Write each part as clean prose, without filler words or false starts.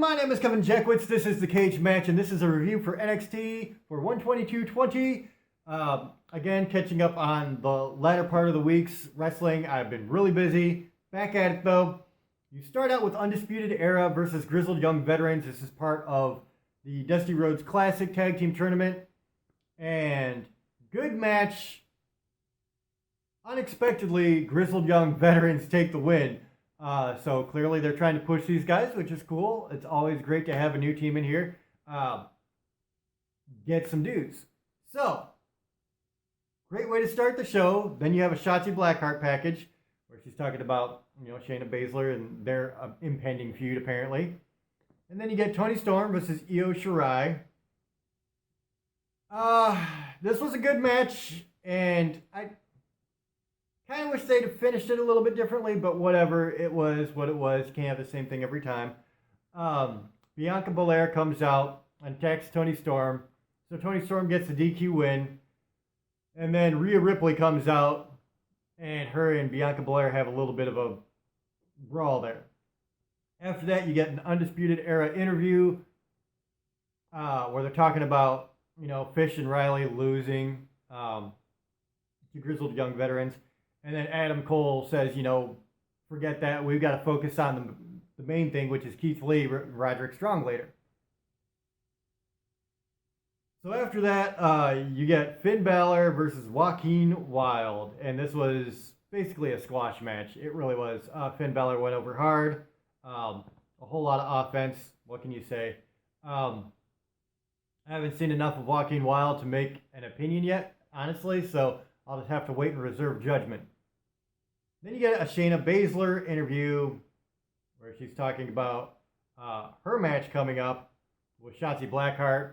My name is Kevin Jackwitz. This is the Cage match, and this is a review for NXT for 122.20. Again, catching up on the latter part of the week's wrestling. I've been really busy. Back at it, though. You start out with Undisputed Era versus Grizzled Young Veterans. This is part of the Dusty Rhodes Classic Tag Team Tournament. And good match. Unexpectedly, Grizzled Young Veterans take the win. So clearly they're trying to push these guys, which is cool. It's always great to have a new team in here. Get some dudes. So, great way to start the show. Then you have a Shotzi Blackheart package where she's talking about, Shayna Baszler and their impending feud, apparently. And then you get Toni Storm versus Io Shirai. This was a good match, and I kind of wish they'd have finished it a little bit differently, but whatever. It was what it was. Can't have the same thing every time. Bianca Belair comes out and attacks Toni Storm. So Toni Storm gets the DQ win. And then Rhea Ripley comes out, and her and Bianca Belair have a little bit of a brawl there. After that, you get an Undisputed Era interview where they're talking about, Fish and Riley losing to Grizzled Young Veterans. And then Adam Cole says, forget that. We've got to focus on the main thing, which is Keith Lee and Roderick Strong later. So after that, you get Finn Balor versus Joaquin Wilde. And this was basically a squash match. It really was. Finn Balor went over hard. A whole lot of offense. What can you say? I haven't seen enough of Joaquin Wilde to make an opinion yet, honestly. So I'll just have to wait and reserve judgment. Then you get a Shayna Baszler interview where she's talking about her match coming up with Shotzi Blackheart.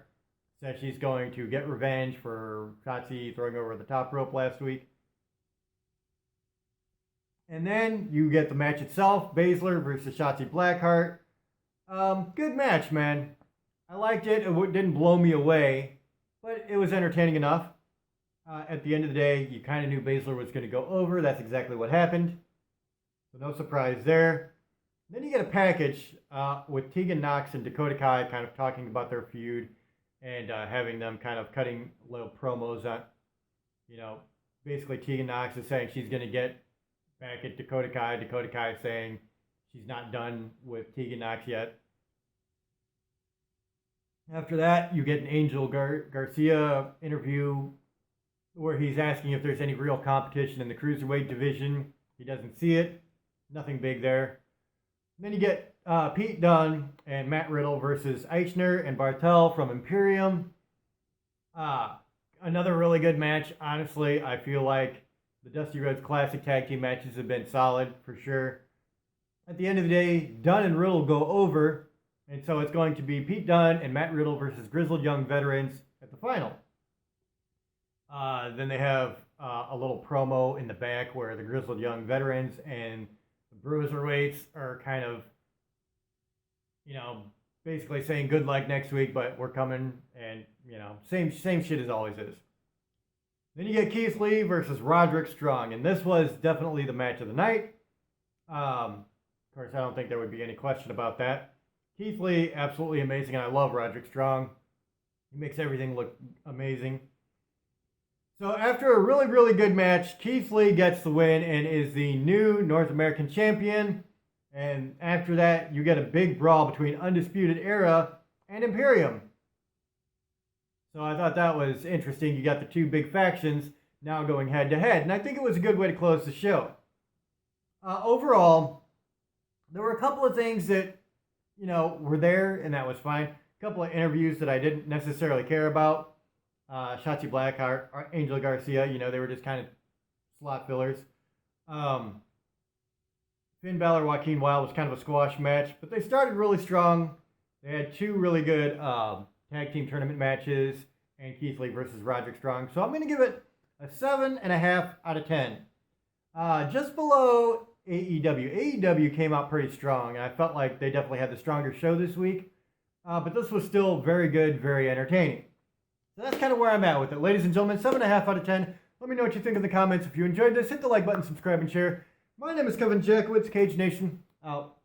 Says she's going to get revenge for Shotzi throwing over the top rope last week. And then you get the match itself, Baszler versus Shotzi Blackheart. Good match, man. I liked it. It didn't blow me away, but it was entertaining enough. At the end of the day, you kind of knew Baszler was going to go over. That's exactly what happened. So no surprise there. Then you get a package with Tegan Nox and Dakota Kai kind of talking about their feud and having them kind of cutting little promos on, basically Tegan Nox is saying she's going to get back at Dakota Kai. Dakota Kai saying she's not done with Tegan Nox yet. After that, you get an Angel Garcia interview where he's asking if there's any real competition in the Cruiserweight division. He doesn't see it. Nothing big there. And then you get Pete Dunne and Matt Riddle versus Eichner and Bartel from Imperium. Another really good match. Honestly, I feel like the Dusty Rhodes Classic Tag Team matches have been solid for sure. At the end of the day, Dunne and Riddle go over. And so it's going to be Pete Dunne and Matt Riddle versus Grizzled Young Veterans at the final. Then they have a little promo in the back where the Grizzled Young Veterans and the Bruiserweights are kind of, basically saying good luck next week, but we're coming, and, same shit as always is. Then you get Keith Lee versus Roderick Strong, and this was definitely the match of the night. Of course, I don't think there would be any question about that. Keith Lee, absolutely amazing, and I love Roderick Strong. He makes everything look amazing. So after a really, really good match, Keith Lee gets the win and is the new North American champion. And after that, you get a big brawl between Undisputed Era and Imperium. So I thought that was interesting. You got the two big factions now going head to head. And I think it was a good way to close the show. Overall, there were a couple of things that, were there, and that was fine. A couple of interviews that I didn't necessarily care about. Shotzi Blackheart, Angel Garcia, they were just kind of slot fillers. Finn Balor, Joaquin Wilde was kind of a squash match, but they started really strong. They had two really good tag team tournament matches, and Keith Lee versus Roderick Strong. So I'm going to give it a 7.5 out of 10. Just below AEW. AEW came out pretty strong, and I felt like they definitely had the stronger show this week. But this was still very good, very entertaining. So that's kind of where I'm at with it. Ladies and gentlemen, 7.5 out of 10. Let me know what you think in the comments. If you enjoyed this, hit the like button, subscribe, and share. My name is Kevin Jackwitz, Cage Nation, out.